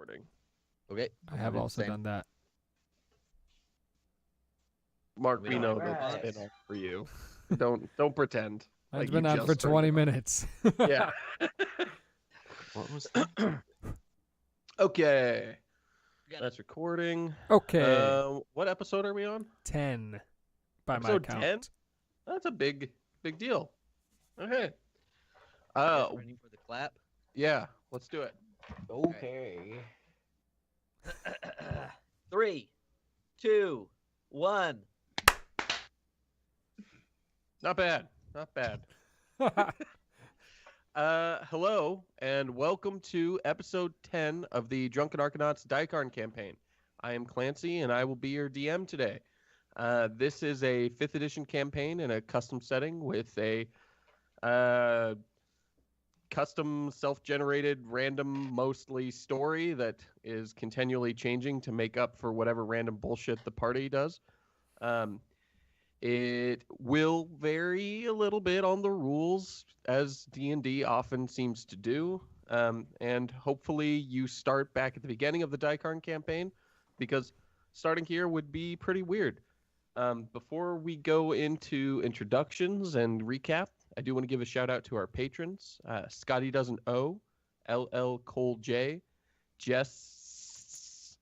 recording. Okay. I have also done that. Mark, We we don't know have that's robots. been on for you. Don't pretend. It's like been you on just for turned 20 it on. minutes. Yeah. What was that? Okay. Got That's recording. Okay. What episode are we on? 10 by my Episode count. 10? That's a big deal. Okay. You guys ready for the clap? Yeah, let's do it. Okay. 3, 2, 1. Not bad. Not bad. Hello, and welcome to episode 10 of the Drunken Arcanauts Dycairn campaign. I am Clancy, and I will be your DM today. This is a 5th edition campaign in a custom setting with a custom self-generated random mostly story that is continually changing to make up for whatever random bullshit the party does. It will vary a little bit on the rules, as D&D often seems to do. And hopefully you start back at the beginning of the Dycairn campaign, because starting here would be pretty weird. Before we go into introductions and recap, I do want to give a shout out to our patrons. Scotty Doesn't Owe, LL Cole J, Jess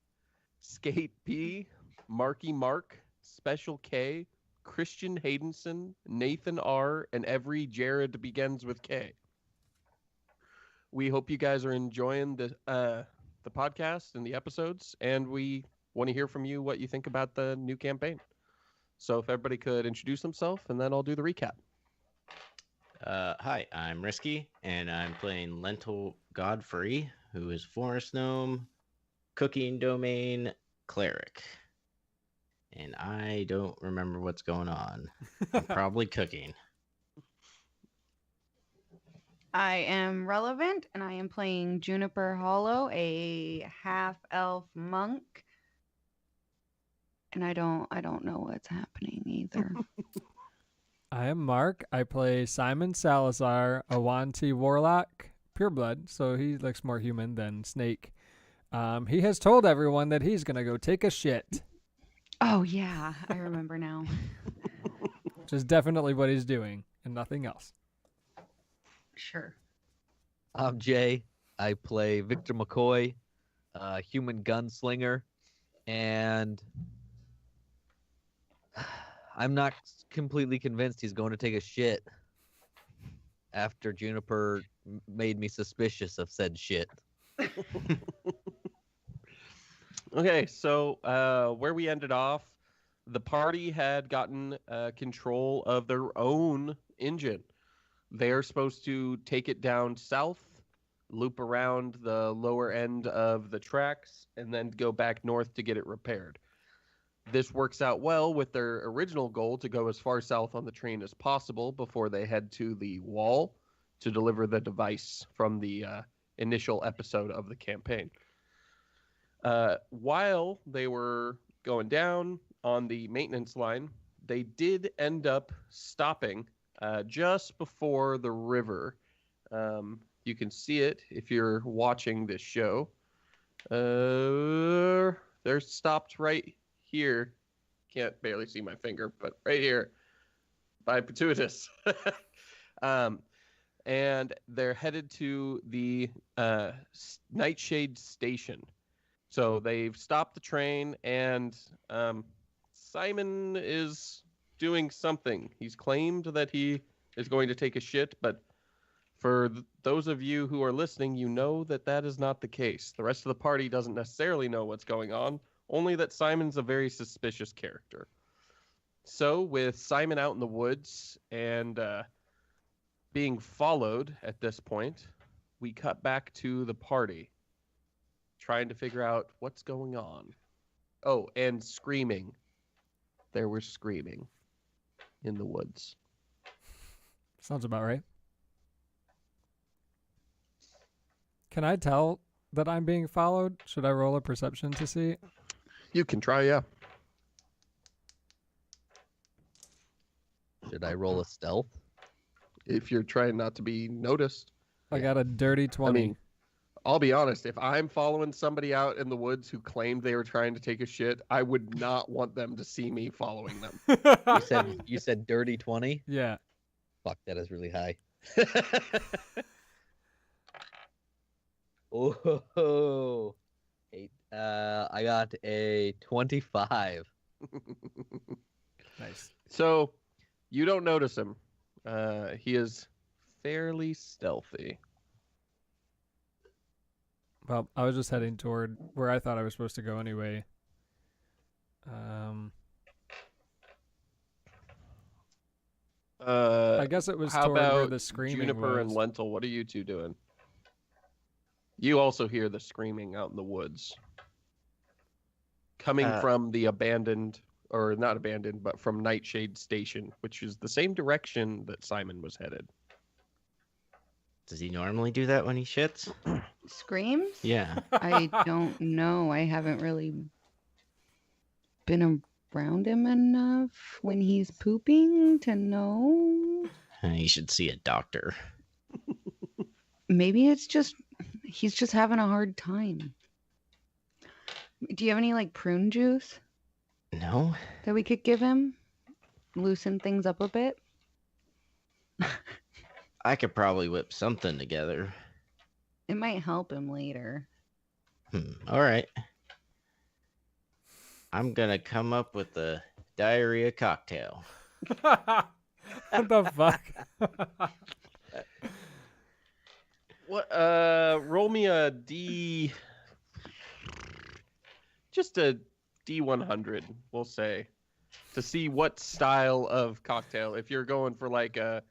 Skate P, Marky Mark, Special K, Christian Haydenson, Nathan R, and every Jared begins with K. We hope you guys are enjoying the podcast and the episodes, and we want to hear from you what you think about the new campaign. So if everybody could introduce themselves, and then I'll do the recap. Hi, I'm Risky, and I'm playing Lentil Godfrey, who is Forest Gnome, Cooking Domain Cleric. And I don't remember what's going on. I'm probably cooking. I am Relevant, and I am playing Juniper Hollow, a half-elf monk. And I don't know what's happening either. I am Mark. I play Simon Salazar, a Wanti Warlock, pureblood, so he looks more human than Snake. He has told everyone that he's going to go take a shit, Oh, yeah, I remember now. which is definitely what he's doing and nothing else. Sure. I'm Jay. I play Victor McCoy, human gunslinger, and I'm not completely convinced he's going to take a shit after Juniper made me suspicious of said shit. Okay, so where we ended off, the party had gotten control of their own engine. They're supposed to take it down south, loop around the lower end of the tracks, and then go back north to get it repaired. This works out well with their original goal to go as far south on the train as possible before they head to the wall to deliver the device from the initial episode of the campaign. While they were going down on the maintenance line, they did end up stopping just before the river. You can see it if you're watching this show. They're stopped right here. Can't barely see my finger, but right here by Pituitus. And they're headed to the Nightshade Station. So they've stopped the train, and Simon is doing something. He's claimed that he is going to take a shit, but for those of you who are listening, you know that that is not the case. The rest of the party doesn't necessarily know what's going on, only that Simon's a very suspicious character. So with Simon out in the woods and being followed at this point, we cut back to the party, trying to figure out what's going on. Oh, and screaming. There was screaming in the woods. Sounds about right. Can I tell that I'm being followed? Should I roll a perception to see? You can try, yeah. Should I roll a stealth? If you're trying not to be noticed. I got a dirty 20. I mean, I'll be honest, if I'm following somebody out in the woods who claimed they were trying to take a shit, I would not want them to see me following them. You said dirty 20? Yeah. Fuck, that is really high. Oh, I got a 25. Nice. So, you don't notice him. He is fairly stealthy. Well, I was just heading toward where I thought I was supposed to go anyway. I guess it was How toward where about the screaming Juniper and was. Lentil? What are you two doing? You also hear the screaming out in the woods. Coming from the abandoned, or not abandoned, but from Nightshade Station, which is the same direction that Simon was headed. Does he normally do that when he shits? Screams? Yeah. I don't know. I haven't really been around him enough when he's pooping to know. You should see a doctor. Maybe it's just he's just having a hard time. Do you have any like prune juice No? that we could give him? Loosen things up a bit? I could probably whip something together. It might help him later. All right. I'm gonna come up with a diarrhea cocktail. What the fuck? What? Roll me a D. Just a D100, we'll say, to see what style of cocktail. If you're going for like a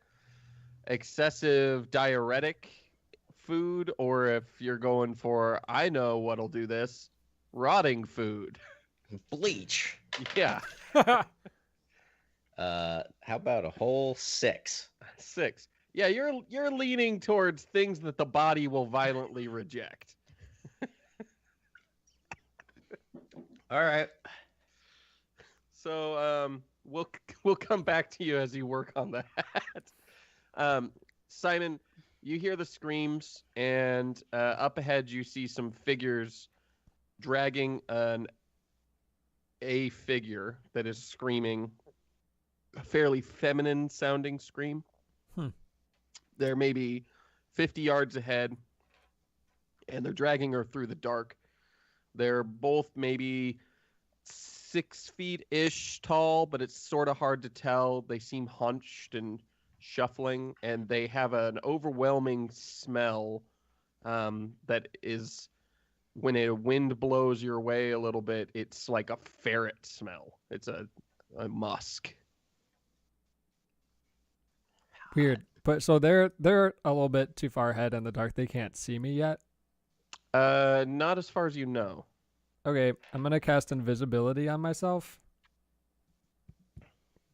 excessive diuretic food, or if you're going for, I know what'll do this, rotting food. Bleach. Yeah. How about a whole 6? 6. Yeah, you're leaning towards things that the body will violently reject. All right. So we'll come back to you as you work on that. Simon, you hear the screams, and up ahead you see some figures dragging a figure that is screaming a fairly feminine sounding scream. They're maybe 50 yards ahead, and they're dragging her through the dark. They're both maybe 6 feet-ish tall, but it's sort of hard to tell. They seem hunched and shuffling, and they have an overwhelming smell that is, when a wind blows your way a little bit, it's like a ferret smell. It's a musk. Weird. But so they're a little bit too far ahead in the dark. They can't see me yet. Not as far as you know. Okay, I'm gonna cast invisibility on myself.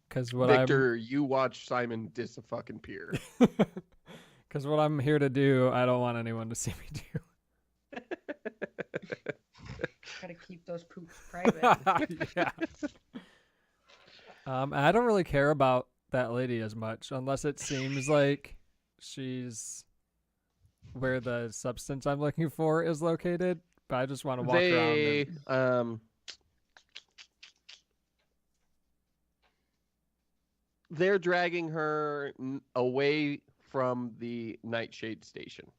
Cause what Victor, you watch Simon fucking peer. Because what I'm here to do, I don't want anyone to see me do. Gotta keep those poops private. Yeah. I don't really care about that lady as much, unless it seems like she's where the substance I'm looking for is located. But I just want to walk around. And... They're dragging her away from the Nightshade Station.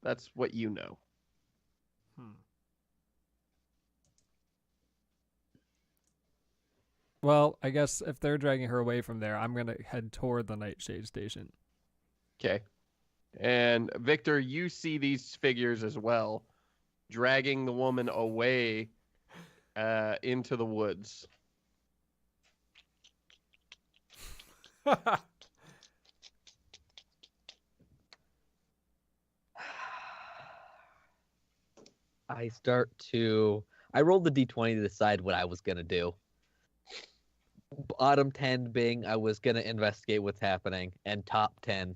That's what you know. Well, I guess if they're dragging her away from there, I'm gonna head toward the Nightshade Station. Okay. And Victor, you see these figures as well, dragging the woman away into the woods. I rolled the d20 to decide what I was going to do. Bottom 10 being I was going to investigate what's happening, and top 10,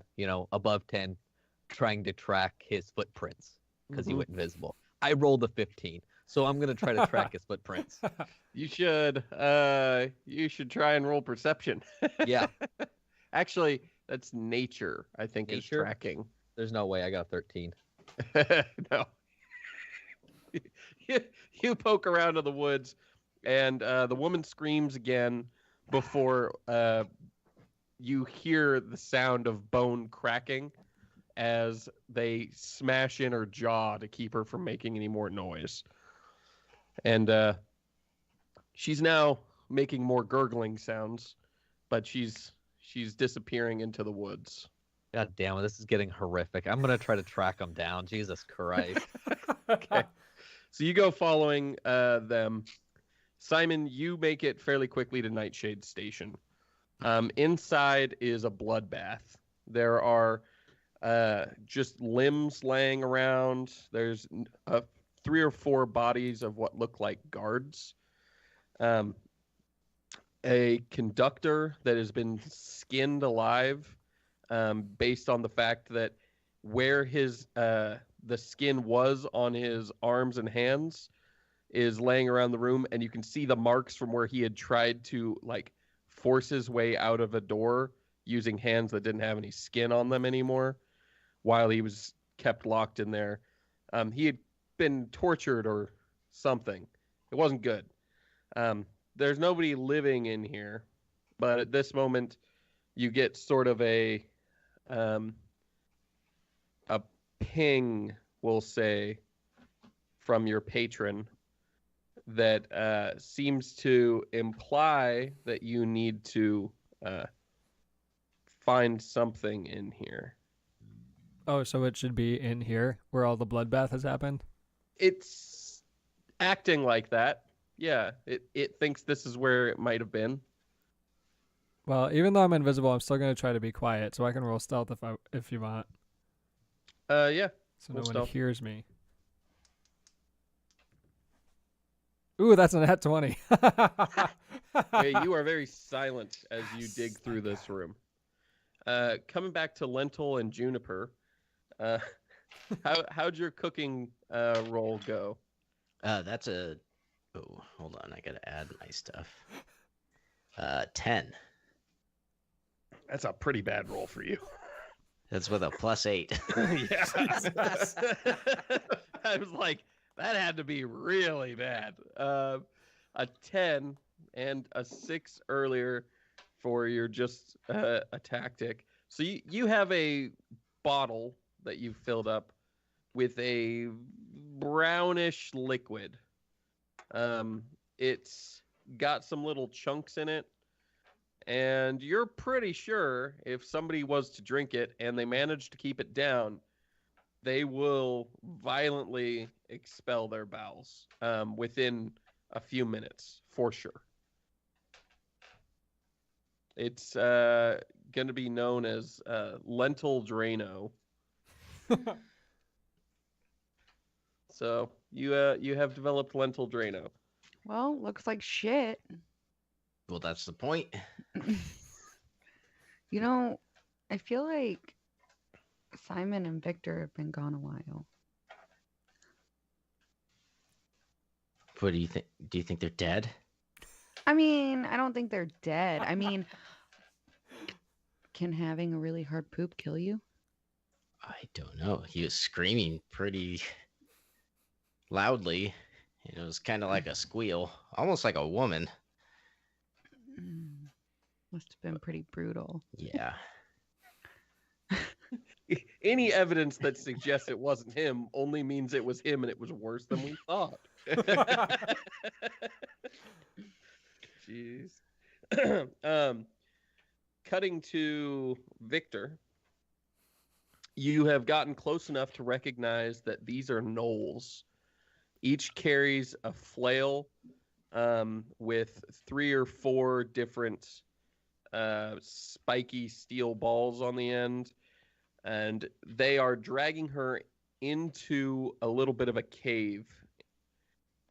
above 10, trying to track his footprints because he went invisible. I rolled a 15, so I'm going to try to track his footprints. You should try and roll perception. Yeah. Actually, that's nature, I think, Nature? is tracking. There's no way I got a 13. No. you, you poke around in the woods, and the woman screams again before you hear the sound of bone cracking as they smash in her jaw to keep her from making any more noise. And she's now making more gurgling sounds, but she's disappearing into the woods. God damn it, this is getting horrific. I'm gonna try to track them down. Jesus Christ. Okay. So you go following them. Simon, you make it fairly quickly to Nightshade Station. Inside is a bloodbath. There are just limbs laying around. There's 3 or 4 bodies of what look like guards. A conductor that has been skinned alive, based on the fact that where his the skin was on his arms and hands is laying around the room, and you can see the marks from where he had tried to like force his way out of a door using hands that didn't have any skin on them anymore while he was kept locked in there. He had been tortured or something. It wasn't good. There's nobody living in here, but at this moment you get sort of a ping, we'll say, from your patron that seems to imply that you need to find something in here. Oh, so it should be in here where all the bloodbath has happened? It's acting like that. Yeah, it thinks this is where it might have been. Well, even though I'm invisible, I'm still going to try to be quiet, so I can roll stealth if you want. Yeah. So roll no one stealth. hears me. Ooh, that's a nat 20. Yeah, you are very silent as you dig through this room. Coming back to Lentil and Juniper, how'd your cooking roll go? That's a... Oh, hold on. I got to add my stuff. 10. That's a pretty bad roll for you. That's with a +8. Yeah. I was like, that had to be really bad. A 10 and a 6 earlier for your just a tactic. So you have a bottle that you've filled up with a brownish liquid. It's got some little chunks in it, and you're pretty sure if somebody was to drink it and they manage to keep it down, they will violently expel their bowels within a few minutes, for sure. It's going to be known as lentil Drano. So you have developed lentil Drano. Well, looks like shit. Well, that's the point. You know, I feel like Simon and Victor have been gone a while. What do you think? Do you think they're dead? I mean, I don't think they're dead. I mean, can having a really hard poop kill you? I don't know. He was screaming pretty loudly. It was kind of like a squeal, almost like a woman. Must have been pretty brutal. Yeah. Any evidence that suggests it wasn't him only means it was him and it was worse than we thought. Jeez. Cutting to Victor, you have gotten close enough to recognize that these are gnolls. Each carries a flail with 3 or 4 different spiky steel balls on the end. And they are dragging her into a little bit of a cave.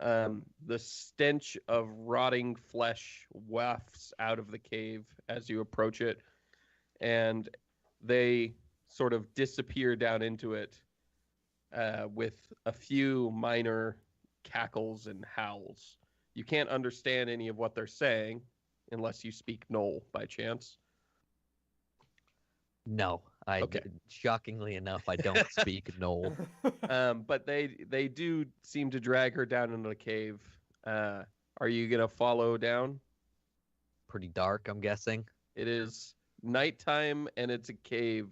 The stench of rotting flesh wafts out of the cave as you approach it. And they sort of disappear down into it with a few minor cackles and howls. You can't understand any of what they're saying unless you speak Gnoll by chance. No, Okay. Shockingly enough, I don't speak Knoll. But they do seem to drag her down into the cave. Are you gonna follow down? Pretty dark, I'm guessing. It is nighttime and it's a cave,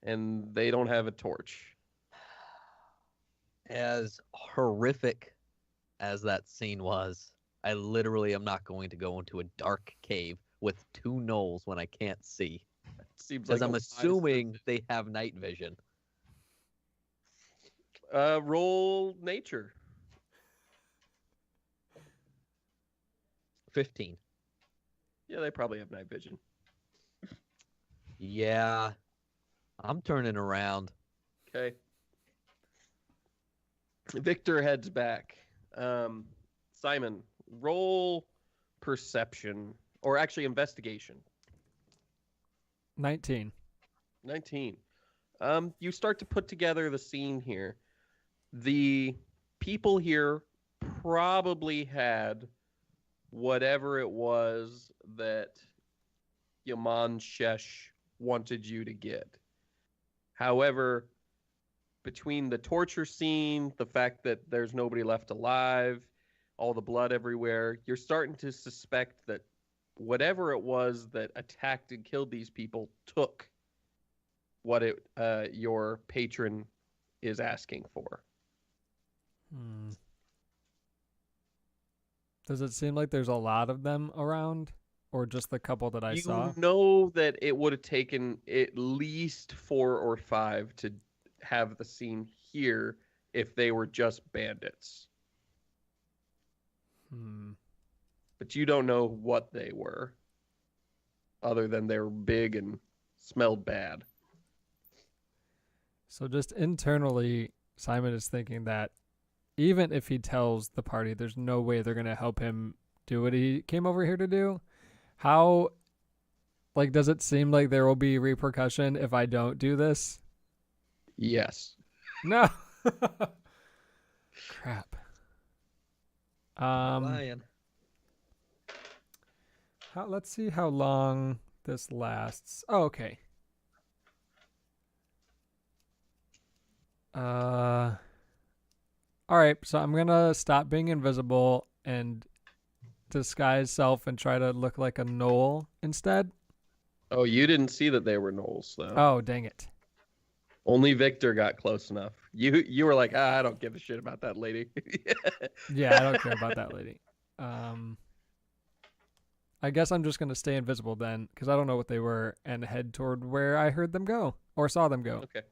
and they don't have a torch. As horrific as that scene was, I literally am not going to go into a dark cave with 2 gnolls when I can't see. Seems Because like I'm a wise assuming decision. they have night vision. Roll nature. 15. Yeah, they probably have night vision. Yeah. I'm turning around. Okay. Victor heads back. Simon, roll perception, or actually investigation. 19. 19. You start to put together the scene here. The people here probably had whatever it was that Yaman Shesh wanted you to get. However, between the torture scene, the fact that there's nobody left alive, all the blood everywhere, you're starting to suspect that whatever it was that attacked and killed these people took what your patron is asking for. Hmm. Does it seem like there's a lot of them around, or just the couple that I You saw? know that it would have taken at least 4 or 5 to have the scene here if they were just bandits. Hmm. But you don't know what they were, other than they were big and smelled bad. So just internally, Simon is thinking that even if he tells the party there's no way they're going to help him do what he came over here to do, how, like, does it seem like there will be repercussion if I don't do this? Yes. No. Crap. Lion. Let's see how long this lasts. Oh, okay. All right, so I'm gonna stop being invisible and disguise self and try to look like a gnoll instead. Oh, you didn't see that they were gnolls, though. Oh, dang it. Only Victor got close enough. You were like, I don't give a shit about that lady. Yeah, I don't care about that lady. I guess I'm just gonna stay invisible then, because I don't know what they were, and head toward where I heard them go or saw them go. Okay.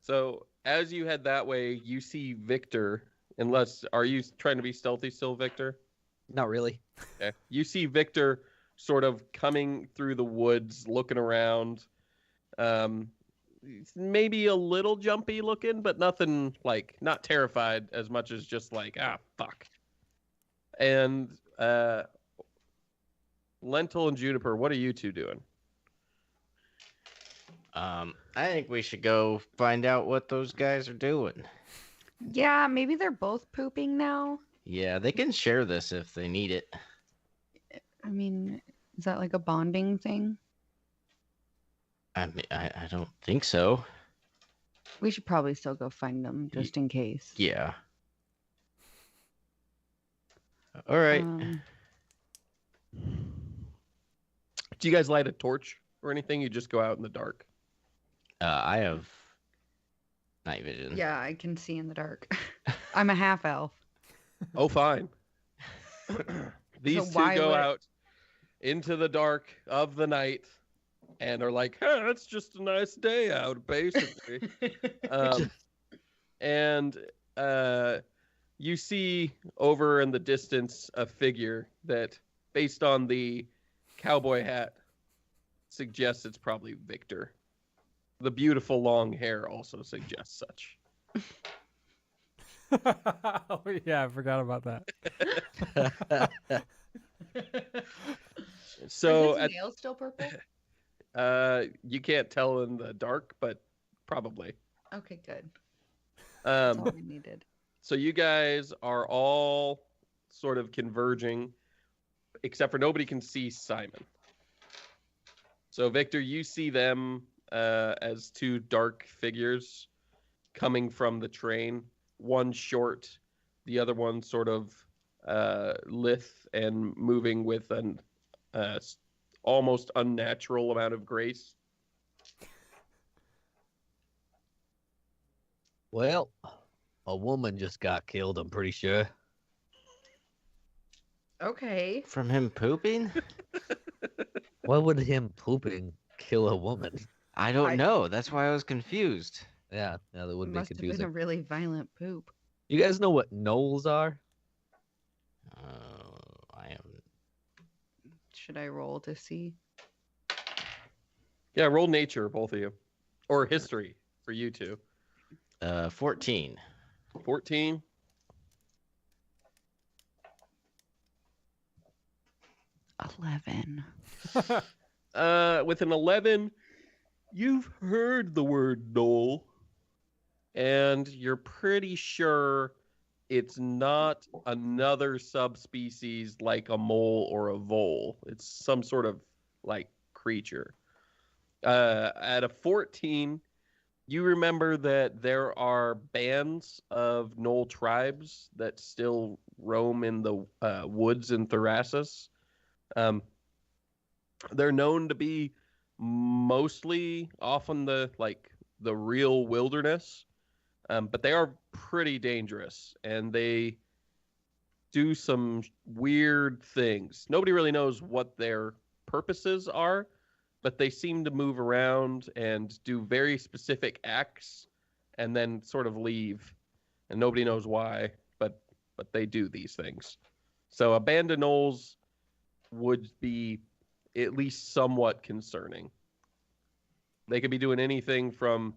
So as you head that way, you see Victor. Are you trying to be stealthy still, Victor? Not really. Okay. You see Victor sort of coming through the woods, looking around. Maybe a little jumpy looking, but nothing like, not terrified as much as just like, fuck. And Lentil and Juniper, what are you two doing? I think we should go find out what those guys are doing. Yeah, maybe they're both pooping now. Yeah, they can share this if they need it. I mean, is that like a bonding thing? I mean, I don't think so. We should probably still go find them just in case. Yeah. All right. Do you guys light a torch or anything? You just go out in the dark? I have night vision. Yeah, I can see in the dark. I'm a half elf. Oh, fine. These So two why go would- out into the dark of the night and are like, hey, it's just a nice day out, basically. And you see over in the distance a figure that, based on the cowboy hat, suggests it's probably Victor. The beautiful long hair also suggests such. Oh, yeah, I forgot about that. So Are his nails still purple? you can't tell in the dark, but probably. Okay, good. That's all Um, I needed. so you guys are all sort of converging, except for nobody can see Simon. So Victor, you see them as two dark figures coming from the train. One short, the other one sort of lithe and moving with an almost unnatural amount of grace. Well, a woman just got killed, I'm pretty sure. Okay. From him pooping? Why would him pooping kill a woman? I don't I- know. That's why I was confused. Yeah, that would be Must have been confusing. a really violent poop. You guys know what gnolls are? I am. Should I roll to see? Yeah, roll nature, both of you. Or history for you two. 14. 14. With an 11, you've heard the word knoll, and you're pretty sure it's not another subspecies like a mole or a vole. It's some sort of like creature. At a 14, you remember that there are bands of knoll tribes that still roam in the woods in Therasis. They're known to be mostly off in the real wilderness, but they are pretty dangerous, and they do some weird things. Nobody really knows what their purposes are, but they seem to move around and do very specific acts and then sort of leave, and nobody knows why, but they do these things. So abandoned gnolls would be at least somewhat concerning. They could be doing anything from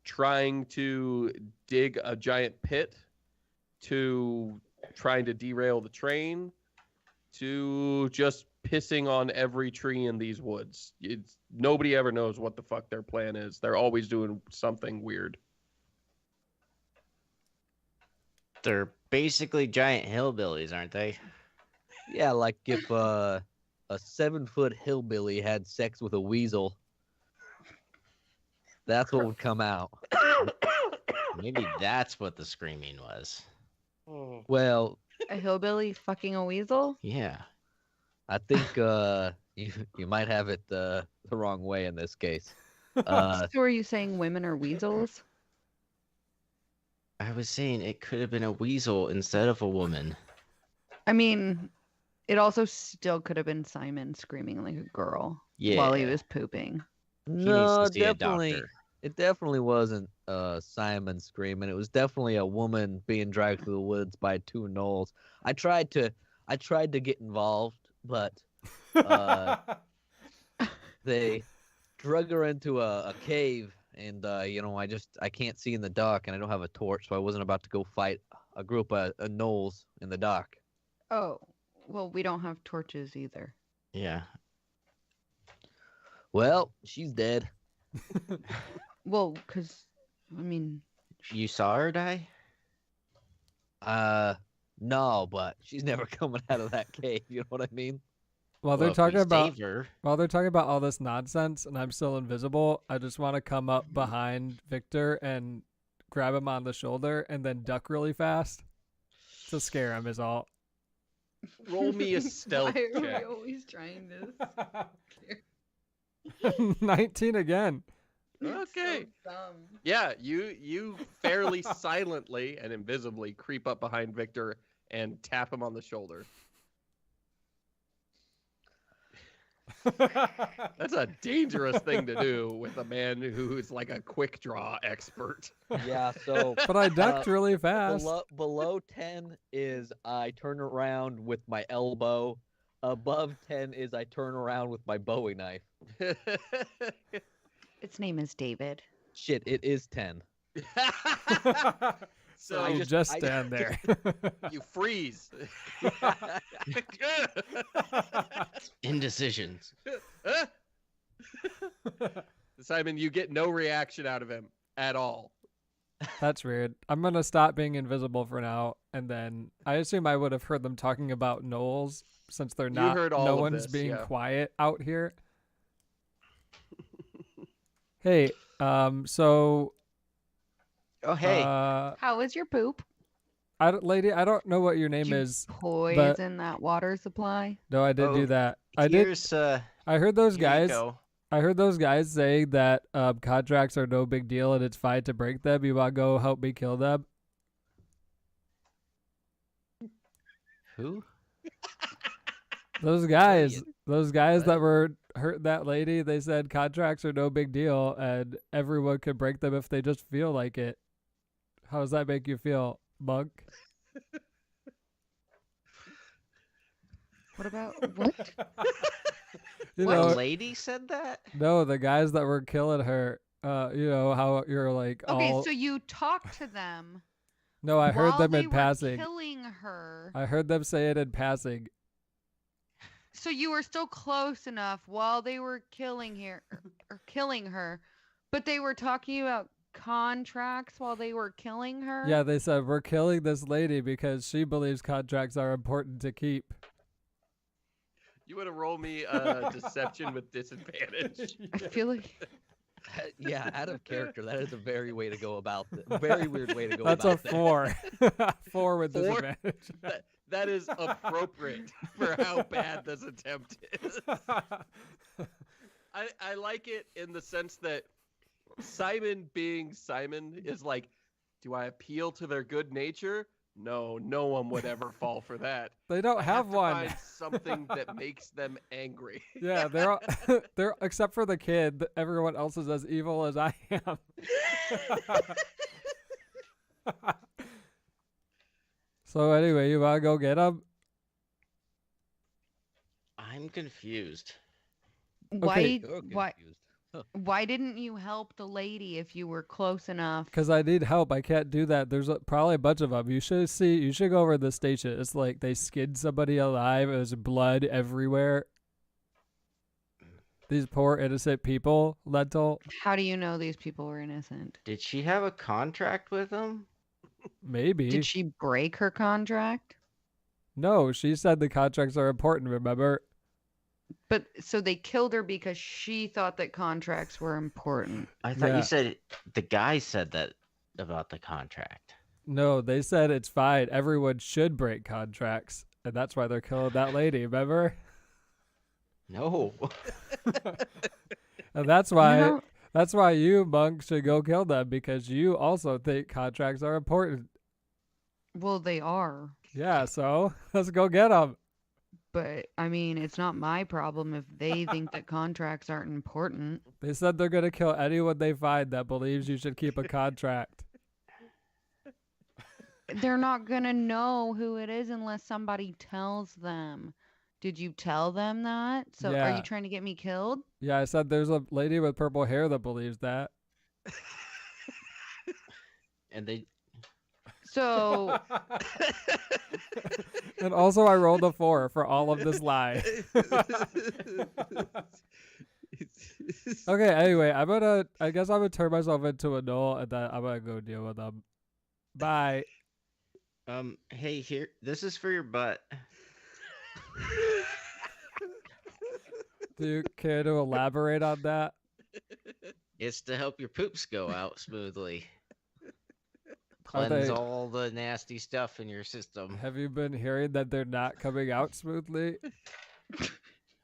trying to dig a giant pit to trying to derail the train to just pissing on every tree in these woods. Nobody ever knows what the fuck their plan is. They're always doing something weird. They're basically giant hillbillies, aren't they? Yeah, like if a 7-foot hillbilly had sex with a weasel, that's what would come out. Maybe that's what the screaming was. Well, A hillbilly fucking a weasel? Yeah. I think you might have it the wrong way in this case. So are you saying women are weasels? I was saying it could have been a weasel instead of a woman. I mean, it also still could have been Simon screaming like a girl Yeah. while he was pooping. He No, needs to see a definitely. doctor. It definitely wasn't Simon screaming. It was definitely a woman being dragged through the woods by two gnolls. I tried to get involved, but they drug her into a cave, and I can't see in the dark, and I don't have a torch, so I wasn't about to go fight a group of gnolls in the dark. Oh, well, we don't have torches either. Yeah. Well, she's dead. Well, because, I mean, You saw her die? No, but she's never coming out of that cave. You know what I mean? While they're Well, if talking you about save her. while they're talking about all this nonsense and I'm still invisible, I just want to come up behind Victor and grab him on the shoulder and then duck really fast to scare him is all. Roll me a stealth why are check. we always trying this? 19 again. Okay. So dumb. Yeah, you fairly silently and invisibly creep up behind Victor and tap him on the shoulder. That's a dangerous thing to do with a man who is like a quick draw expert. Yeah, so But I ducked really fast. below 10 is I turn around with my elbow. Above 10 is I turn around with my Bowie knife. Its name is David. Shit, it is 10. So You just I stand there. you freeze. Indecisions. Simon, you get no reaction out of him at all. That's weird. I'm gonna stop being invisible for now, and then I assume I would have heard them talking about gnolls since they're not. heard all no of one's this, being yeah. quiet out here. Hey, so Oh, hey. How was your poop? lady, I don't know what your name Did you is. poison that water supply? No, I didn't do Oh, that. I did. Here's I heard those here you guys. go. I heard those guys saying that contracts are no big deal and it's fine to break them. You want to go help me kill them? Who? Those guys, Idiot. those guys What? that were hurt that lady, they said contracts are no big deal and everyone could break them if they just feel like it. How does that make you feel, Monk? What about what? You What know, lady said that? no, the guys that were killing her. You know how you're like Okay, all. so you talked to them. No, I heard while them they in were passing. killing her. I heard them say it in passing. So you were still close enough while they were killing her, but they were talking about contracts while they were killing her. Yeah, they said we're killing this lady because she believes contracts are important to keep. You want to roll me deception with disadvantage? I feel like Yeah, out of character. That is a very way to go about it. Very weird way to go That's a about that. 4. 4 with Four? disadvantage. That is appropriate for how bad this attempt is. I like it in the sense that Simon being Simon is like, do I appeal to their good nature? No, no one would ever fall for that. They don't I have to one. Find something that makes them angry. Yeah, they're all, they're except for the kid. Everyone else is as evil as I am. So anyway, you wanna go get him? I'm confused. why You're why confused. why didn't you help the lady if you were close enough? Because I need help. I can't do that. There's probably a bunch of them. You should see. You should go over to the station. It's like they skinned somebody alive. There's blood everywhere. These poor innocent people. Lentil. How do you know these people were innocent? Did she have a contract with him? Maybe. Did she break her contract? No, she said the contracts are important. Remember? But so they killed her because she thought that contracts were important. I thought Yeah. you said the guy said that about the contract. No, they said it's fine. Everyone should break contracts, and that's why they're killing that lady. Remember? No. And that's why. know- That's why you, Monk, should go kill them because you also think contracts are important. Well, they are. Yeah, so let's go get them. But I mean, it's not my problem if they think that contracts aren't important. They said they're going to kill anyone they find that believes you should keep a contract. They're not gonna know who it is unless somebody tells them. Did you tell them that? So are Yeah. you trying to get me killed? Yeah, I said there's a lady with purple hair that believes that. And they So And also I rolled a 4 for all of this lie. Okay, anyway, I guess I'm gonna turn myself into a knoll and then I'm gonna go deal with them. Bye. hey, here, this is for your butt. Do you care to elaborate on that? It's to help your poops go out smoothly. Are Cleanse they- all the nasty stuff in your system. Have you been hearing that they're not coming out smoothly?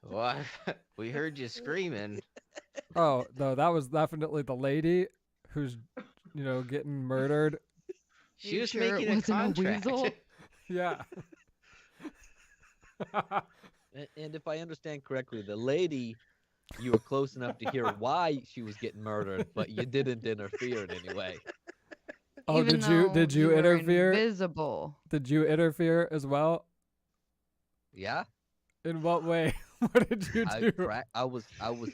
What? We heard you screaming. Oh, no, that was definitely the lady who's, getting murdered. She You was sure it making a wasn't a contract. weasel? Yeah. And if I understand correctly, the lady, you were close enough to hear why she was getting murdered, but you didn't interfere in any way. Oh, Even did though you were interfere? Invisible. Did you interfere as well? Yeah, In what way? What did you do? I was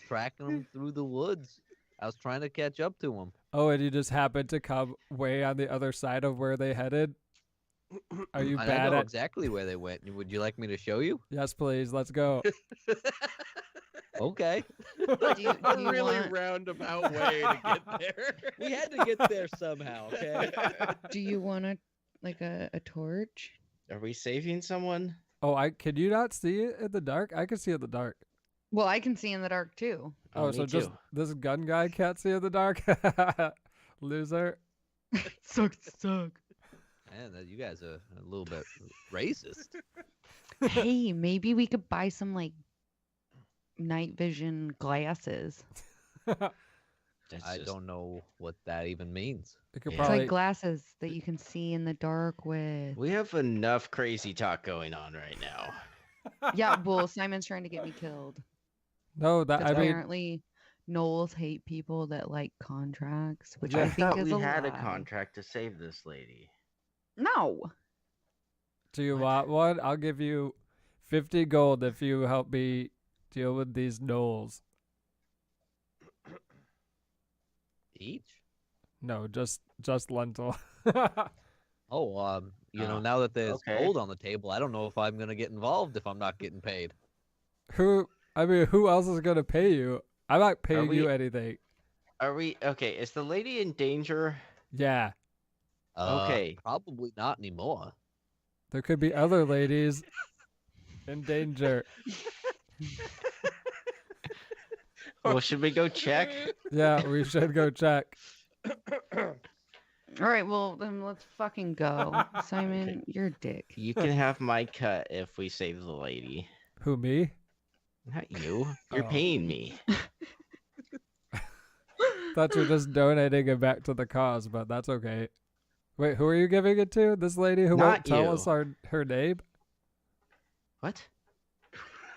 tracking them through the woods. I was trying to catch up to them. Oh, and you just happened to come way on the other side of where they headed? Are you I bad know at... exactly where they went. Would you like me to show you? Yes, please. Let's go. Okay. Do you A really want- roundabout way to get there. We had to get there somehow, okay? Do you want a torch? Are we saving someone? Oh, can you not see it in the dark? I can see it in the dark. Well, I can see in the dark too. Oh, me so just too. this gun guy can't see in the dark? Loser. Suck. Man, you guys are a little bit racist. Hey, maybe we could buy some like night vision glasses. That's I just- don't know what that even means. You could Yeah. It's probably like glasses that you can see in the dark with. We have enough crazy talk going on right now. Yeah, well, Simon's trying to get me killed. no. That 'Cause I mean, apparently, Knowles hate people that like contracts, which Yeah. I I think thought is we a had a lie. contract to save this lady. No. do you What? want one? I'll give you 50 gold if you help me deal with these gnolls. Each? No, just lentil. Oh, you know, Oh, now that there's okay. gold on the table, I don't know if I'm gonna get involved if I'm not getting paid. Who? I mean, who else is gonna pay you? I'm not paying you we- anything. Are we okay? Is the lady in danger? Yeah, Okay. Probably not anymore. there could be other ladies in danger. Well, should we go check? Yeah, we should go check. All right, well, then let's fucking go. Simon, you're a dick. You can have my cut if we save the lady. Who, me? Not you. You're Oh. paying me. Thought you were just donating it back to the cause, but that's okay. Wait, who are you giving it to? This lady who won't Not tell you. us her name? What?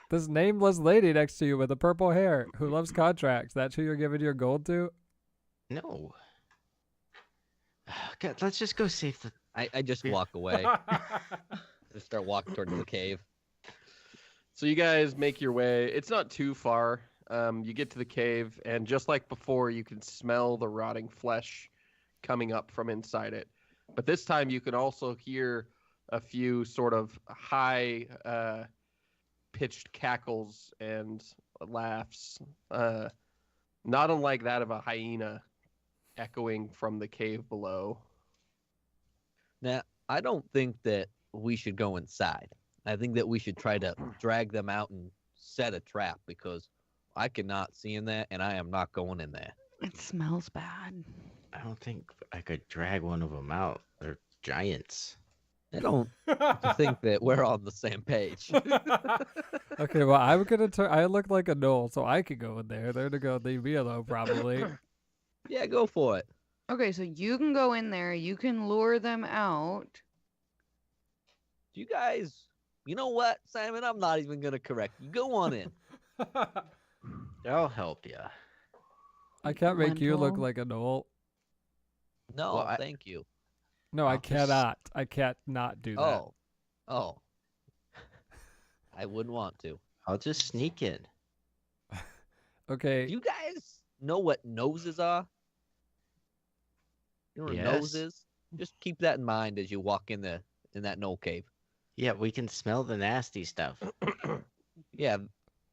This nameless lady next to you with the purple hair who loves contracts. That's who you're giving your gold to? No. God, let's just go save the. I just Yeah. walk away. Just start walking towards the cave. So you guys make your way. It's not too far. You get to the cave, and just like before, you can smell the rotting flesh coming up from inside it. But this time, you can also hear a few sort of high pitched cackles and laughs, not unlike that of a hyena echoing from the cave below. Now, I don't think that we should go inside. I think that we should try to drag them out and set a trap because I cannot see in there and I am not going in there. It smells bad. I don't think I could drag one of them out. They're giants. I don't think that we're on the same page. Okay, well, I'm gonna turn. I look like a gnoll, so I could go in there. They're to go leave me alone, probably. Yeah, go for it. Okay, so you can go in there, you can lure them out. You guys, you know what, Simon? I'm not even going to correct you. Go on in. I'll help you. I can't make you look Lentil. like a gnoll. No, Well, I- thank you. No, I I'll just- cannot. I can't not do that. Oh. I wouldn't want to. I'll just sneak in. Okay. Do you guys know what noses are? You know what a nose Yes. is? Just keep that in mind as you walk in that knoll cave. Yeah, we can smell the nasty stuff. Yeah,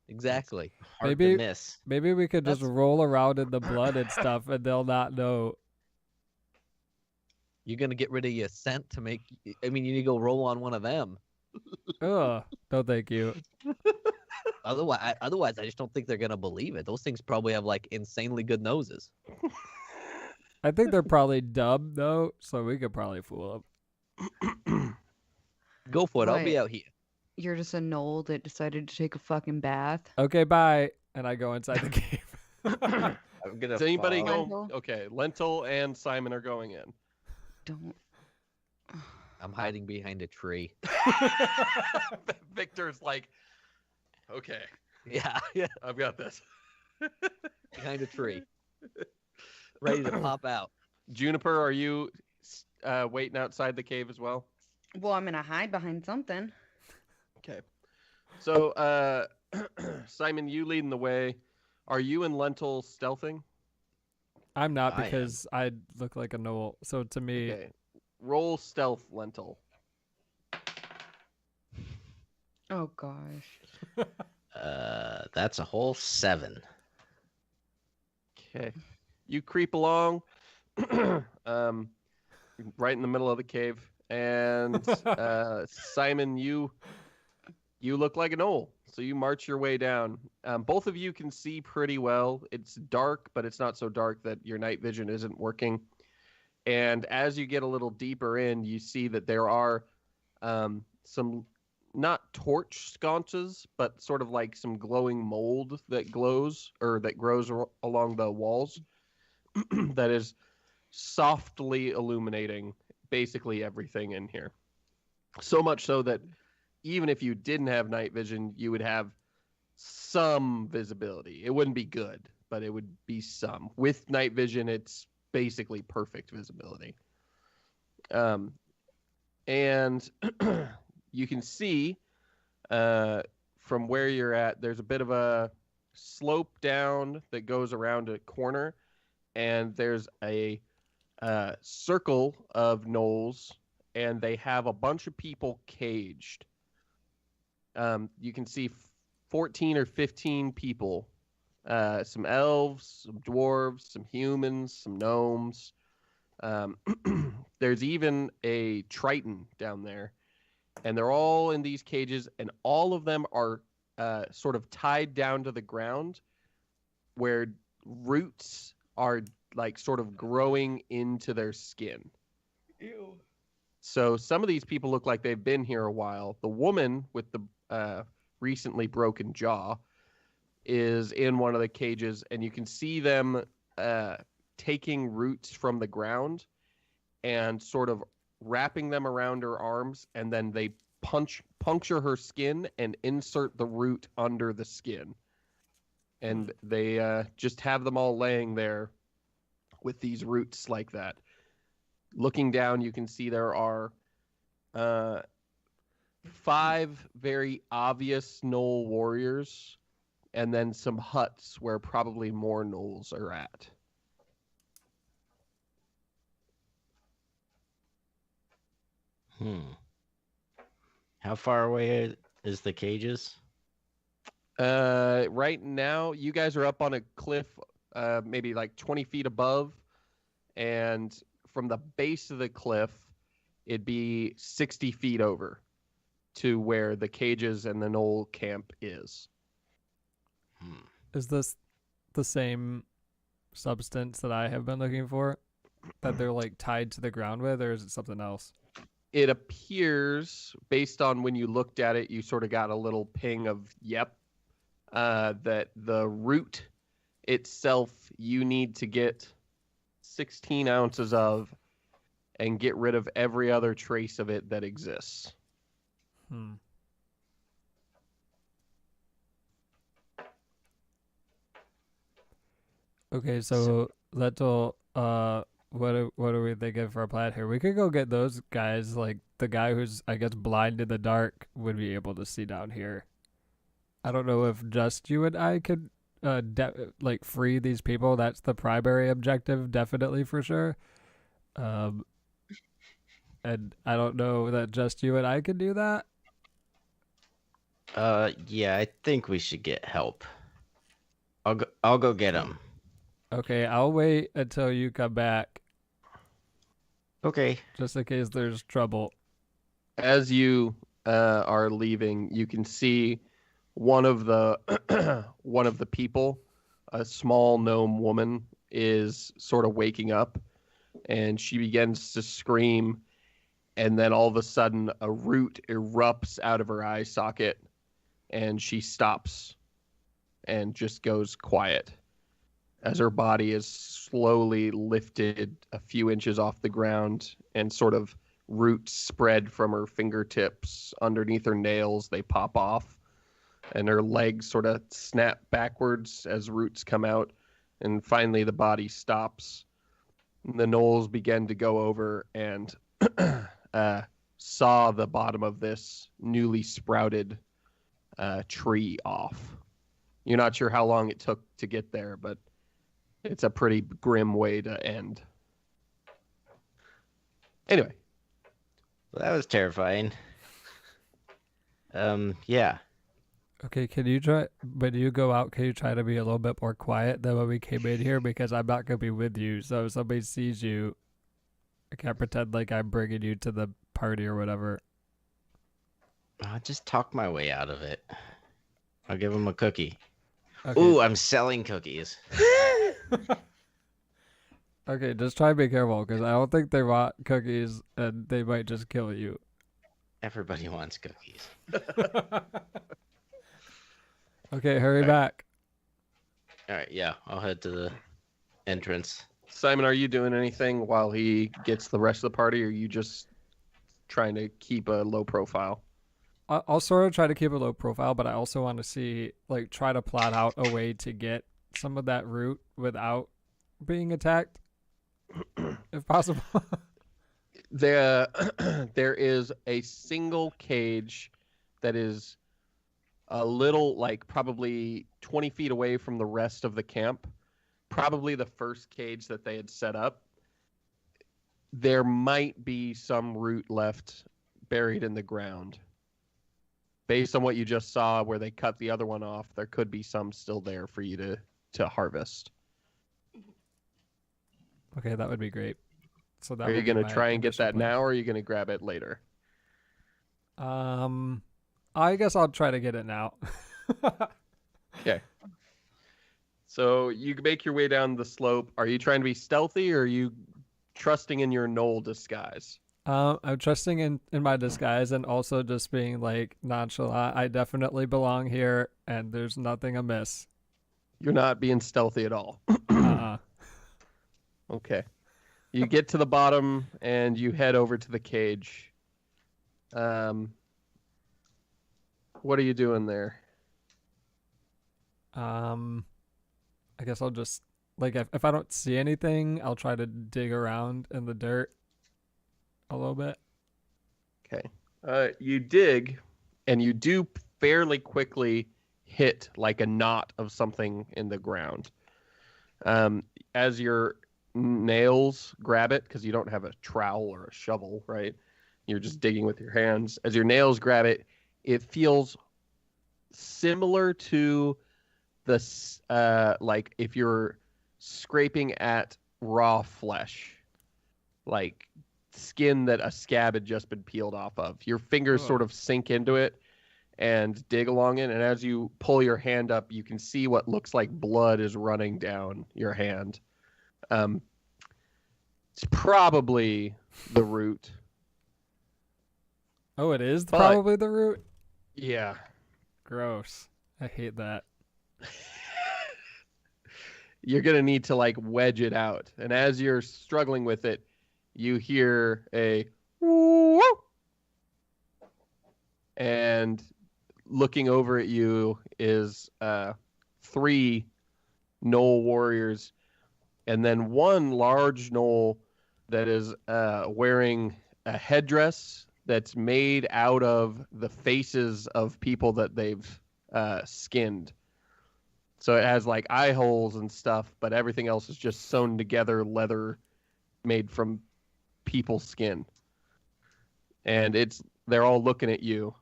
exactly. Hard Maybe- to miss. Maybe we could just That's- roll around in the blood and stuff, and they'll not know. You're gonna get rid of your scent to make. I mean, you need to go roll on one of them. Ugh. No, thank you. Otherwise, I just don't think they're gonna believe it. Those things probably have like insanely good noses. I think they're probably dumb though, so we could probably fool them. Go for it. I'll be Right. out here. You're just a knoll that decided to take a fucking bath. Okay, bye. And I go inside the cave. I'm gonna. Is anybody follow. going? Lentil? Okay, Lentil and Simon are going in. Don't. I'm hiding behind a tree. Victor's like, okay, Yeah, I've got this. behind a tree, ready to pop out. Juniper, are you waiting outside the cave as well? Well, I'm gonna hide behind something. Okay. So, Simon, you leading the way. Are you and Lentil stealthing? I'm not I am. because I look like a gnoll. So to me, Okay. Roll stealth, Lentil. Oh gosh. That's a whole 7. Okay. You creep along, right in the middle of the cave, and Simon, you look like an owl. So you march your way down. Both of you can see pretty well. It's dark, but it's not so dark that your night vision isn't working. And as you get a little deeper in, you see that there are some not torch sconces, but sort of like some glowing mold that glows or that grows along the walls that is softly illuminating basically everything in here. So much so that even if you didn't have night vision, you would have some visibility. It wouldn't be good, but it would be some. With night vision, it's basically perfect visibility. And you can see from where you're at, there's a bit of a slope down that goes around a corner, and there's a circle of gnolls, and they have a bunch of people caged. You can see 14 or 15 people, some elves, some dwarves, some humans, some gnomes. There's even a triton down there, and they're all in these cages, and all of them are sort of tied down to the ground where roots are like sort of growing into their skin. Ew. So some of these people look like they've been here a while. The woman with the recently broken jaw is in one of the cages, and you can see them taking roots from the ground and sort of wrapping them around her arms, and then they puncture her skin and insert the root under the skin. And they just have them all laying there with these roots like that. Looking down, you can see there are 5 very obvious gnoll warriors, and then some huts where probably more gnolls are at. How far away is the cages? Right now, you guys are up on a cliff, maybe like 20 feet above, and from the base of the cliff, it'd be 60 feet over to where the cages and the gnoll camp is. Is this the same substance that I have been looking for? That they're like tied to the ground with, or is it something else? It appears, based on when you looked at it, you sort of got a little ping of, yep, that the root itself you need to get 16 ounces of and get rid of every other trace of it that exists. Okay, so let's all what are we thinking for a plan here? We could go get those guys, like the guy who's I guess blind in the dark would be able to see down here. I don't know if just you and I could like free these people. That's the primary objective, definitely for sure. And I don't know that just you and I could do that. Yeah, I think we should get help. I'll go get him. Okay, I'll wait until you come back, Okay. just in case there's trouble. As you are leaving, you can see one of the one of the people, a small gnome woman, is sort of waking up, and she begins to scream, and then all of a sudden a root erupts out of her eye socket, and she stops and just goes quiet as her body is slowly lifted a few inches off the ground, and sort of roots spread from her fingertips underneath her nails. They pop off, and her legs sort of snap backwards as roots come out, and finally the body stops. And the gnolls begin to go over and saw the bottom of this newly sprouted tree off. You're not sure how long it took to get there, but it's a pretty grim way to end. Anyway. Well, that was terrifying. Yeah. Okay, can you try, when you go out, can you try to be a little bit more quiet than when we came in here? Because I'm not going to be with you, so if somebody sees you, I can't pretend like I'm bringing you to the party or whatever. I'll just talk my way out of it. I'll give him a cookie. Okay. Ooh, I'm selling cookies. Okay, just try to be careful because I don't think they want cookies and they might just kill you. Everybody wants cookies. Okay, hurry Alright. back. All right, yeah, I'll head to the entrance. Simon, are you doing anything while he gets the rest of the party, or are you just trying to keep a low profile? I'll sort of try to keep a low profile, but I also want to see, like, try to plot out a way to get some of that root without being attacked, if possible. There is a single cage that is a little, like, probably 20 feet away from the rest of the camp. Probably the first cage that they had set up. There might be some root left buried in the ground. Based on what you just saw where they cut the other one off, there could be some still there for you to harvest. Okay, that would be great. So that Are you would be going to my try and get initial that plan. now, or are you going to grab it later? I guess I'll try to get it now. Okay. So you make your way down the slope. Are you trying to be stealthy, or are you trusting in your gnoll disguise? I'm trusting in my disguise and also just being like nonchalant. I definitely belong here and there's nothing amiss. You're not being stealthy at all. Uh-uh. Okay. You get to the bottom and you head over to the cage. What are you doing there? I guess I'll just, like, if I don't see anything, I'll try to dig around in the dirt a little bit. Okay. You dig, and you do fairly quickly hit like a knot of something in the ground. As your nails grab it, because you don't have a trowel or a shovel, right? You're just digging with your hands. As your nails grab it, it feels similar to the like if you're scraping at raw flesh, like skin that a scab had just been peeled off of. Your fingers sort of sink into it and dig along it, and as you pull your hand up, you can see what looks like blood is running down your hand. It's probably the root. Oh, it is But- probably the root? Yeah. Gross. I hate that. You're going to need to like wedge it out. And as you're struggling with it, you hear a woo, and looking over at you is 3 gnoll warriors, and then one large gnoll that is wearing a headdress that's made out of the faces of people that they've skinned. So it has like eye holes and stuff, but everything else is just sewn together leather made from people's skin. And they're all looking at you.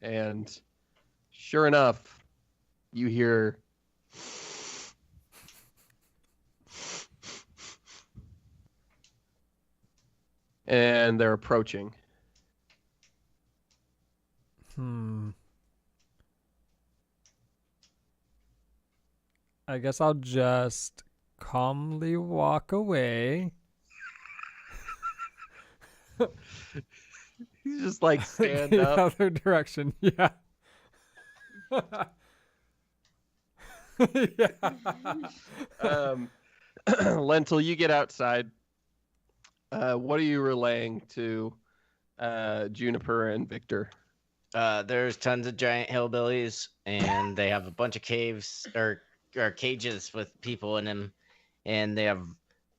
And sure enough, you hear and they're approaching. I guess I'll just calmly walk away. You just like stand the up. other direction. Yeah. Yeah. Lentil, you get outside. What are you relaying to Juniper and Victor? There's tons of giant hillbillies, and they have a bunch of caves or cages with people in them, and they have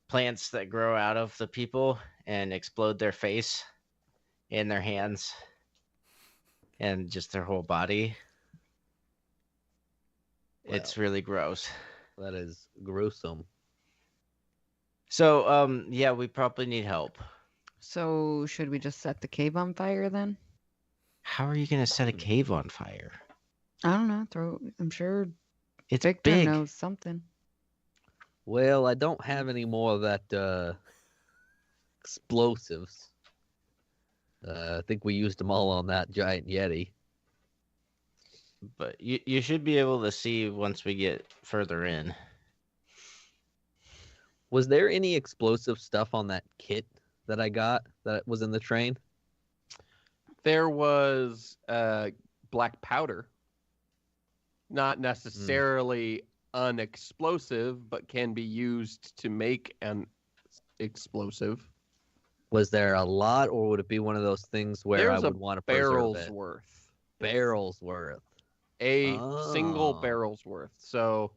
plants that grow out of the people and explode their face and their hands and just their whole body. It's really gross. That is gruesome. So, yeah, we probably need help. So should we just set the cave on fire then? How are you gonna set a cave on fire? I don't know. I'm sure It's Victor big. knows something. Well, I don't have any more of that explosives. I think we used them all on that giant Yeti. But you should be able to see once we get further in. Was there any explosive stuff on that kit that I got that was in the train? There was black powder. Not necessarily unexplosive, but can be used to make an explosive. Was there a lot, or would it be one of those things where I There's a would want to preserve barrel's it? worth. Barrels worth. A single Oh. barrel's worth. So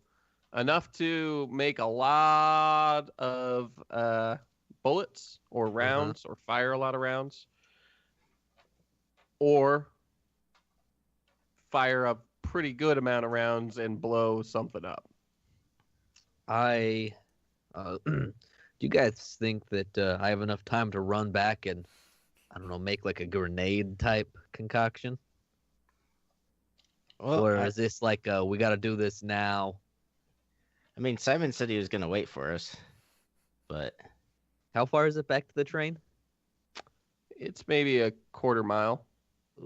enough to make a lot of bullets or rounds or fire a lot of rounds. Or fire a pretty good amount of rounds and blow something up. Do you guys think that I have enough time to run back and, I don't know, make like a grenade type concoction? Well, Or is this like, we got to do this now? I mean, Simon said he was going to wait for us, but How far is it back to the train? It's maybe a quarter mile. I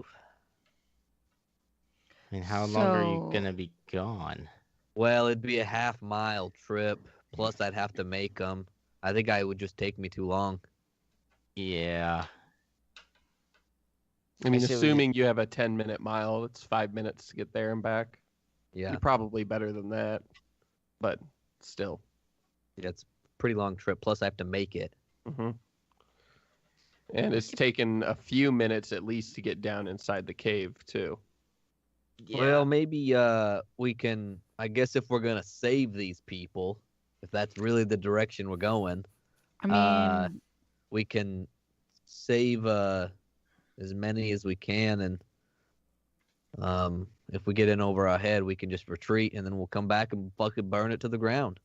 mean, how long are you So- going to be gone? Well, it'd be a half-mile trip. Plus, I'd have to make them. I think it would just take me too long. Yeah. I mean, see what you- assuming you have a 10-minute mile, it's 5 minutes to get there and back. Yeah, You're probably better than that, but still. yeah, it's a pretty long trip. Plus, I have to make it. hmm And it's taken a few minutes at least to get down inside the cave, too. Well, maybe we can. I guess if we're gonna save these people, if that's really the direction we're going, I mean, we can save as many as we can, and if we get in over our head, we can just retreat, and then we'll come back and fucking burn it to the ground.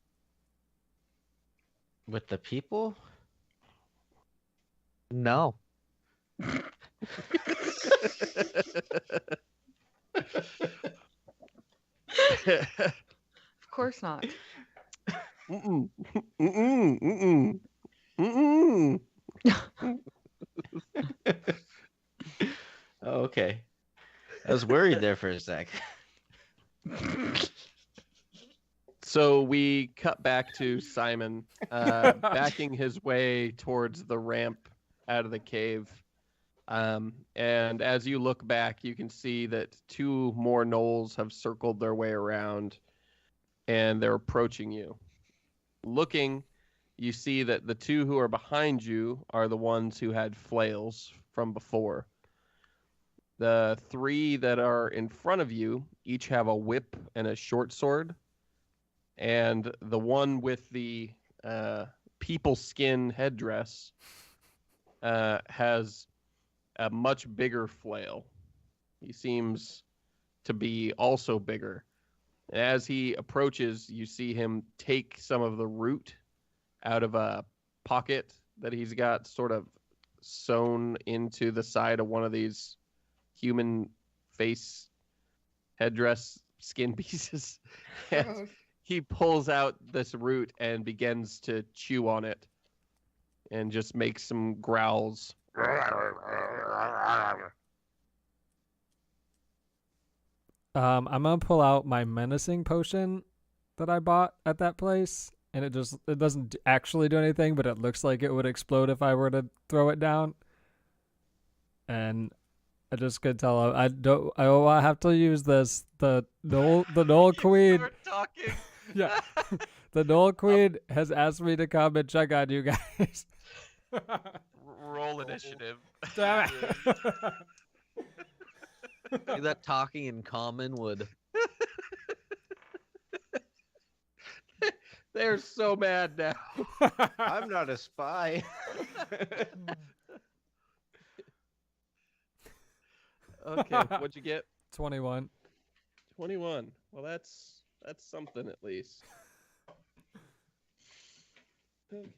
With the people? No, of course not. Mm-mm. Mm-mm. Mm-mm. Mm-mm. Oh, okay. I was worried there for a sec. So we cut back to Simon backing his way towards the ramp out of the cave. And as you look back, you can see that 2 more gnolls have circled their way around and they're approaching you. Looking, you see that the 2 who are behind you are the ones who had flails from before. The 3 that are in front of you each have a whip and a short sword. And the one with the people skin headdress has a much bigger flail. He seems to be also bigger. As he approaches, you see him take some of the root out of a pocket that he's got sort of sewn into the side of one of these human face headdress skin pieces. And he pulls out this root and begins to chew on it and just makes some growls. I'm gonna pull out my menacing potion that I bought at that place, and it doesn't actually do anything, but it looks like it would explode if I were to throw it down. And I just could tell I have to use this. The Knoll Queen. Start talking. Yeah. The Knoll Queen has asked me to come and check on you guys. Roll initiative. Damn it. Maybe that talking in common would. They're so mad now. I'm not a spy. Okay, what'd you get? 21. 21. Well, that's something at least. Okay.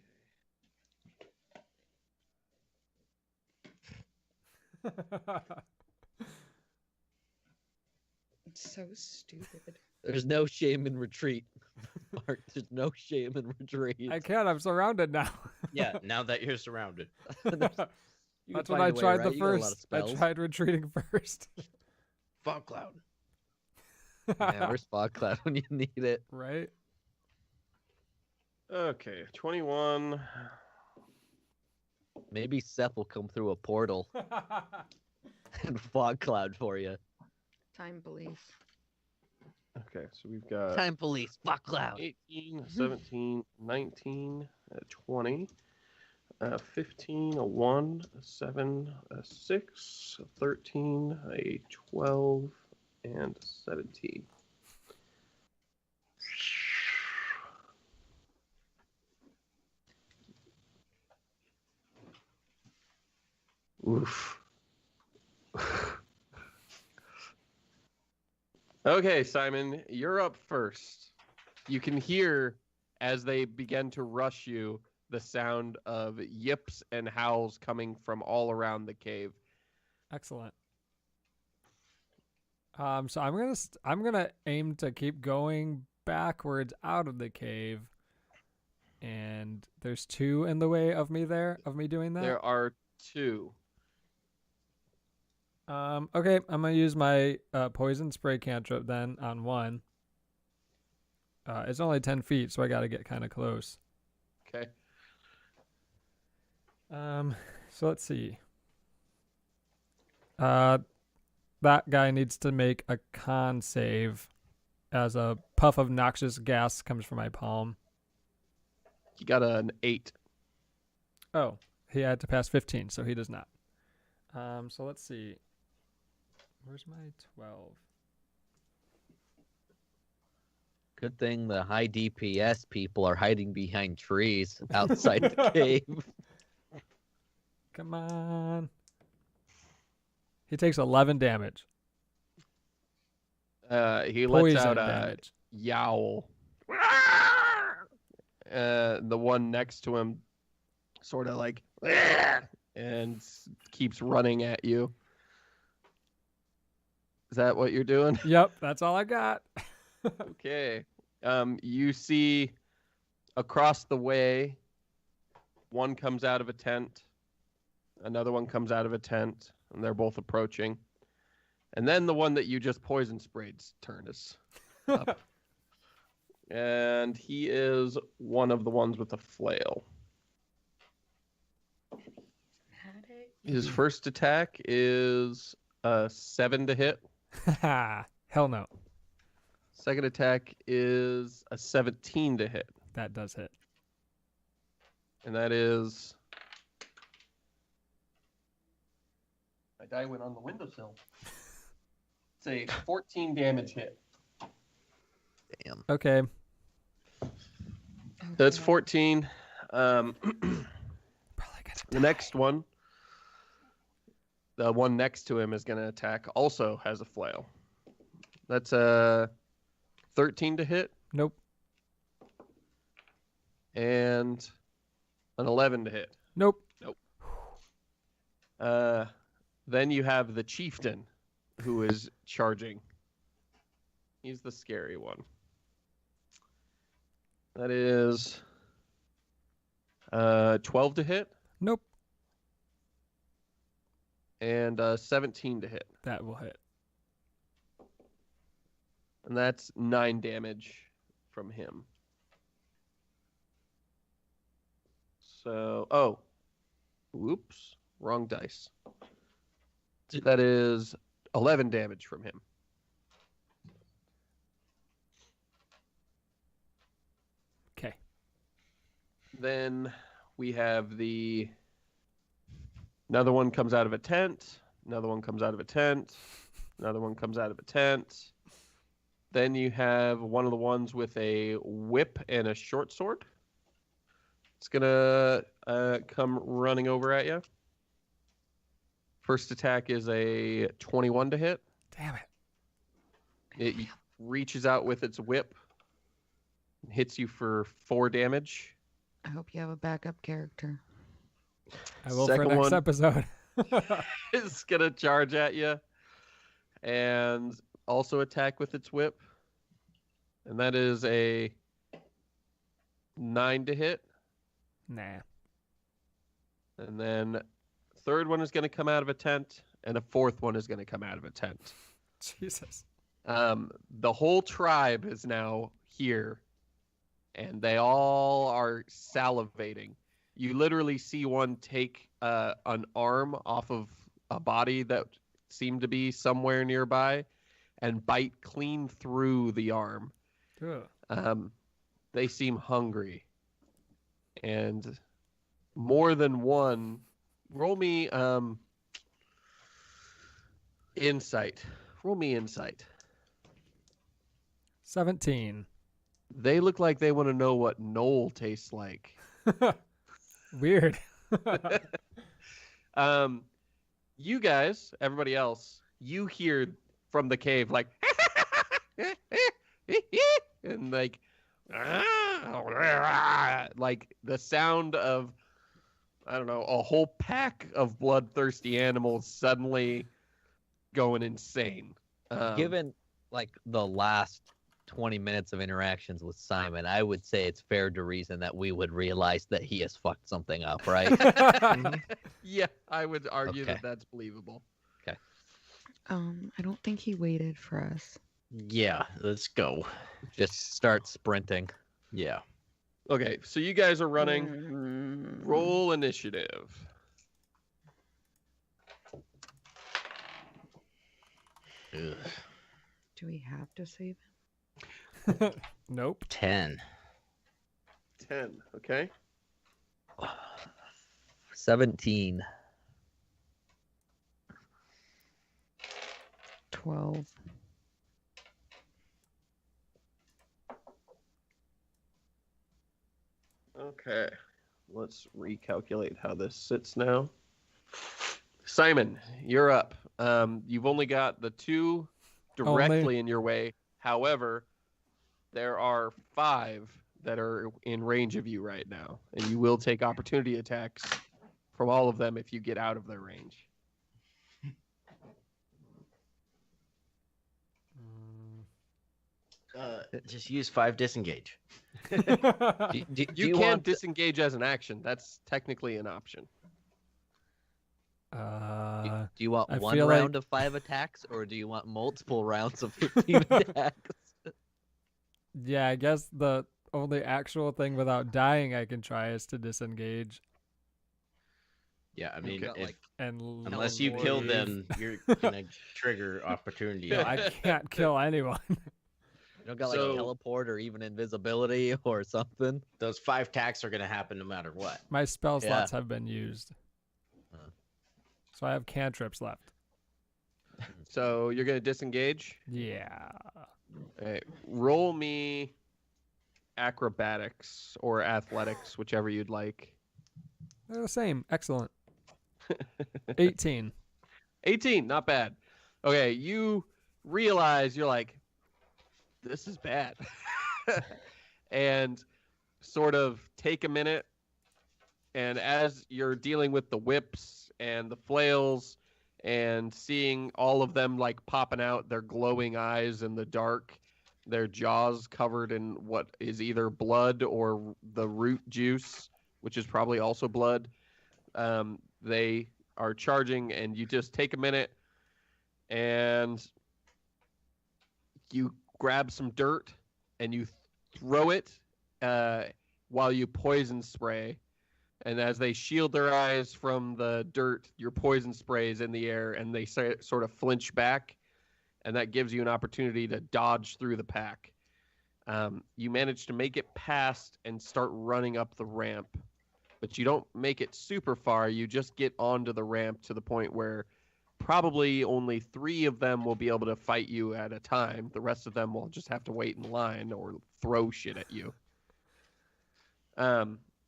It's so stupid. There's no shame in retreat. Mark, there's no shame in retreat. I can't. I'm surrounded now. Yeah, now that you're surrounded. You can That's find what I a way, tried right? the You got a lot of first. I spells. tried retreating first. Fog cloud. Yeah, where's Fog Cloud when you need it? Right? Okay, 21. Maybe Seth will come through a portal and Fog Cloud for you. Time police. Okay, so we've got Time police, Fog Cloud. 18, 17, 19, 20, 15, a 1, a 7, a 6, a 13, a 12, and a 17. Oof. Okay, Simon, you're up first. You can hear as they begin to rush you the sound of yips and howls coming from all around the cave. Excellent. So I'm gonna aim to keep going backwards out of the cave, and there's 2 in the way of me doing that. There are 2. Okay, I'm gonna use my poison spray cantrip then on 1. It's only 10 feet, so I gotta get kind of close. Okay. So let's see. That guy needs to make a con save as a puff of noxious gas comes from my palm. You got an 8. Oh, he had to pass 15, so he does not. So let's see. Where's my 12? Good thing the high DPS people are hiding behind trees outside the cave. Come on. He takes 11 damage. He lets Poison out a damage. yowl. The one next to him sort of like and keeps running at you. Is that what you're doing? Yep, that's all I got. Okay. You see across the way, one comes out of a tent, another one comes out of a tent, and they're both approaching. And then the one that you just poison sprayed's turn is up. And he is one of the ones with a flail. His first attack is a 7 to hit. Hell no. Second attack is a 17 to hit. That does hit. And that is... My die went on the windowsill. It's a 14 damage hit. Damn. Okay. That's 14. Probably The next one, the one next to him is going to attack, also has a flail. That's a 13 to hit. Nope. And an 11 to hit. Nope. Then you have the chieftain who is charging. He's the scary one. That is 12 to hit. Nope. And 17 to hit. That will hit. And that's 9 damage from him. So, whoops, wrong dice. That is 11 damage from him. Okay. Then we have another one comes out of a tent. Another one comes out of a tent. Another one comes out of a tent. Then you have one of the ones with a whip and a short sword. It's going to come running over at you. First attack is a 21 to hit. Damn it. It reaches out with its whip. Hits you for 4 damage. I hope you have a backup character. I will Second for next one. episode. It's going to charge at you. And also attack with its whip. And that is a 9 to hit. Nah. And then third one is going to come out of a tent. And a fourth one is going to come out of a tent. Jesus. The whole tribe is now here, and they all are salivating. You literally see one take an arm off of a body that seemed to be somewhere nearby and bite clean through the arm. Ugh. They seem hungry. And more than one. Roll me insight. Roll me insight. 17. They look like they want to know what Knoll tastes like. Weird. You guys, everybody else, you hear from the cave like and like the sound of, I don't know, a whole pack of bloodthirsty animals suddenly going insane. Given like the last 20 minutes of interactions with Simon, I would say it's fair to reason that we would realize that he has fucked something up, right? Yeah, I would argue Okay. that that's believable. I don't think he waited for us. Yeah, let's go. Just start sprinting. Yeah. Okay, so you guys are running. Mm. Roll initiative. Ugh. Do we have to save him? Nope. 10. 10, okay? 17. 12. Okay, let's recalculate how this sits now. Simon, you're up. You've only got the two directly in your way. However, there are 5 that are in range of you right now, and you will take opportunity attacks from all of them if you get out of their range. Just use 5 disengage. Do You you can want disengage as an action. That's technically an option. do you want I one feel round like- of 5 attacks, or do you want multiple rounds of 15 attacks? Yeah, I guess the only actual thing without dying I can try is to disengage Yeah, I mean, got, if, like, and unless you teleport. kill them, you're gonna trigger opportunity. No, I can't kill anyone. You don't got like So- teleport or even invisibility or something. Those 5 attacks are gonna happen no matter what. My spell Yeah. slots have been used. Huh. So I have cantrips left. So you're going to disengage? Yeah. Okay, roll me acrobatics or athletics, whichever you'd like. They're the same. Excellent. 18. 18, not bad. Okay, you realize you're like, this is bad. And sort of take a minute, and as you're dealing with the whips and the flails and seeing all of them like popping out, their glowing eyes in the dark, their jaws covered in what is either blood or the root juice, which is probably also blood. They are charging, and you just take a minute and you grab some dirt and you throw it while you poison spray. And as they shield their eyes from the dirt, your poison spray is in the air, and they sort of flinch back, and that gives you an opportunity to dodge through the pack. You manage to make it past and start running up the ramp, but you don't make it super far. You just get onto the ramp to the point where probably only 3 of them will be able to fight you at a time. The rest of them will just have to wait in line or throw shit at you.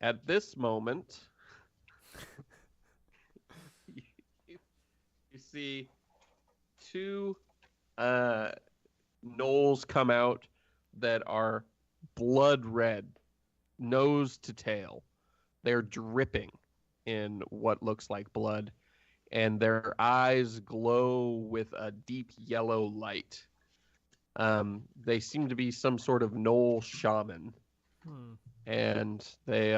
At this moment, you see 2 gnolls come out that are blood red, nose to tail. They're dripping in what looks like blood, and their eyes glow with a deep yellow light. They seem to be some sort of gnoll shaman. And they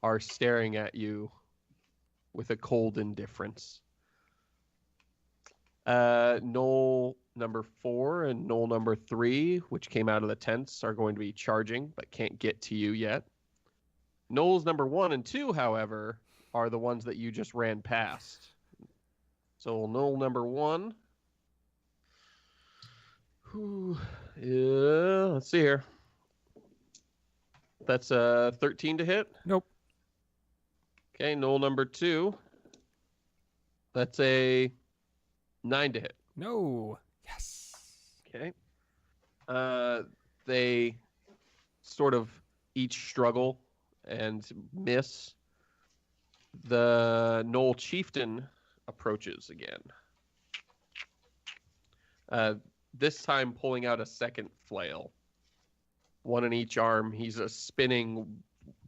are staring at you with a cold indifference. Noel, number 4 and Knoll number 3, which came out of the tents, are going to be charging, but can't get to you yet. Knolls number 1 and 2, however, are the ones that you just ran past. So Knoll number 1. Let's see here. That's a 13 to hit. Nope. Okay, Knoll number 2. That's a 9 to hit. No. Yes. Okay. They sort of each struggle and miss. The Knoll chieftain approaches again. This time pulling out a second flail. One in each arm. He's a spinning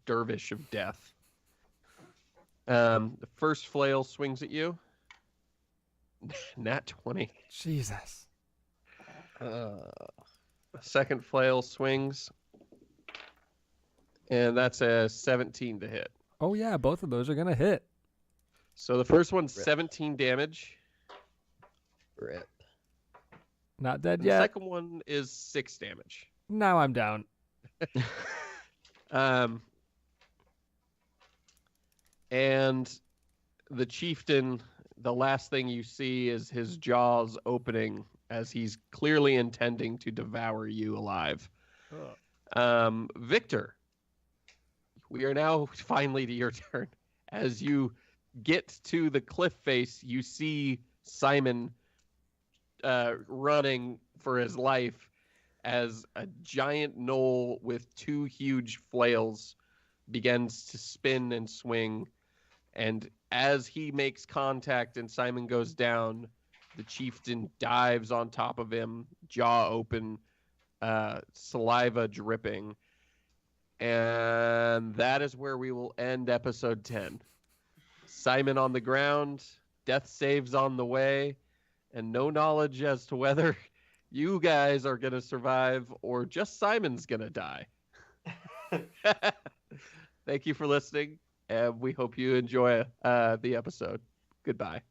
dervish of death. The first flail swings at you. Nat 20. Jesus. The second flail swings. And that's a 17 to hit. Oh, yeah. Both of those are going to hit. So the first one's Rip. 17 damage. Rip. Not dead The yet. second one is 6 damage. Now I'm down. And the chieftain, the last thing you see is his jaws opening as he's clearly intending to devour you alive. Victor, we are now finally to your turn. As you get to the cliff face, you see Simon running for his life as a giant knoll with 2 huge flails begins to spin and swing. And as he makes contact and Simon goes down, the chieftain dives on top of him, jaw open, saliva dripping. And that is where we will end episode 10. Simon on the ground, death saves on the way, and no knowledge as to whether you guys are going to survive or just Simon's going to die. Thank you for listening, and we hope you enjoy the episode. Goodbye.